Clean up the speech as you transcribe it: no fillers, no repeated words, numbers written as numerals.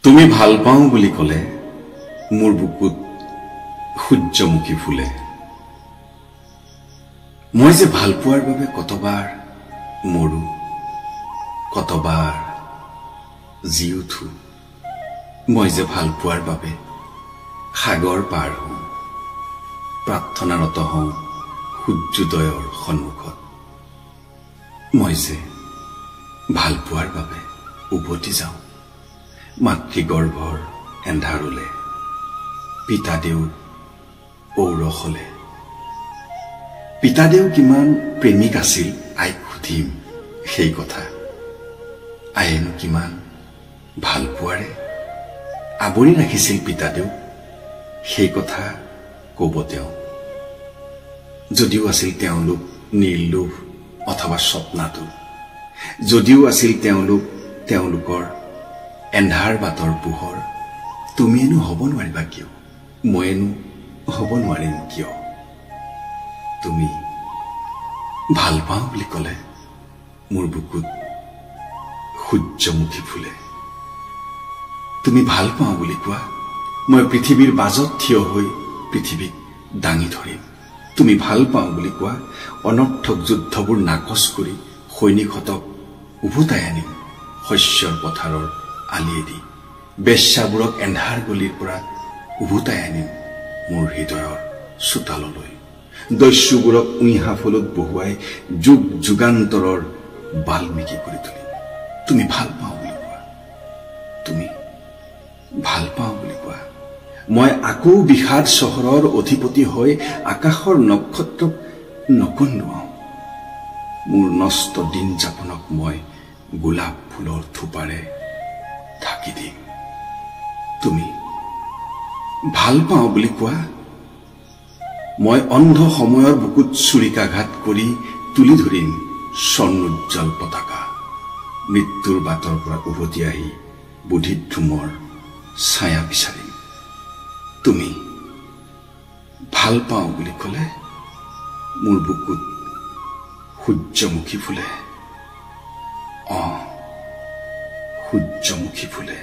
তুমি ভাল পাওঁ বুলি ক'লে মোৰ বুকুত সূৰ্যমুখী ফুলে। মই যে ভাল পোৱাৰ বাবে কতবাৰ মৰো, কতবাৰ জি উঠো। মই যে ভাল পোৱাৰ বাবে সাগৰ পাৰ হওঁ, প্ৰাৰ্থনাৰত হওঁ সূৰ্যোদয়ৰ সন্মুখত। মই যে ভাল পোৱাৰ বাবে উভতি যাওঁ মাতৃগৰ্ভৰ এন্ধাৰলে, পিতাদেউ ঔৰসলে। পিতাদেউ কিমান প্ৰেমিক আছিল আইক সুধিম সেই কথা। আয়েনো কিমান ভাল পোৱাৰে আৱৰি ৰাখিছিল পিতাদেউ সেই কথা কব তেওঁ। যদিও আছিল তেওঁলোক নিৰ্লোভ অথবা স্বপ্নাতু, যদিও আছিল তেওঁলোকৰ এন্ধাৰ বাটৰ পোহৰ, তুমিয়েনো হ'ব নোৱাৰিবা কিয়, মইয়েনো হ'ব নোৱাৰিম কিয়। তুমি ভাল পাওঁ বুলি ক'লে মোৰ বুকুত সূৰ্যমুখী ফুলে। তুমি ভাল পাওঁ বুলি কোৱা, মই পৃথিৱীৰ মাজত থিয় হৈ পৃথিৱীক দাঙি ধৰিম। তুমি ভাল পাওঁ বুলি কোৱা, অনৰ্থক যুদ্ধবোৰ নাকচ কৰি সৈনিকহঁতক উভতাই আনিম শস্যৰ পথাৰৰ আলিয়েদি। বেশ্যাবোৰক এন্ধাৰ গলিৰ পৰা উভতাই আনিম মোৰ হৃদয়ৰ চোতাললৈ। দস্যুবোৰক উইহাফলত বহুৱাই যুগ যুগান্তৰৰ বাল্মীকি কৰি তুলিম। তুমি ভাল পাওঁ বুলি কোৱা, তুমি ভাল পাওঁ বুলি কোৱা, মই আকৌ বিষাদ চহৰৰ অধিপতি হৈ আকাশৰ নক্ষত্ৰক নকন্দুৱাওঁ। মোৰ নষ্ট দিন যাপনক মই গোলাপ ফুলৰ থোপাৰে ঢাকি দিম। তুমি ভাল পাওঁ বুলি কোৱা, মই অন্ধ সময়ৰ বুকুত চুৰিকাঘাত কৰি তুলি ধৰিম স্বৰ্ণোজ্জ্বল পতাকা। মৃত্যুৰ বাটৰ পৰা উভতি আহি বুদ্ধিদ্ৰুমৰ ছায়া বিচাৰিম। তুমি ভাল পাওঁ বুলি ক'লে মোৰ বুকুত সূৰ্যমুখী ফুলে। সূৰ্যমুখী ফুলে।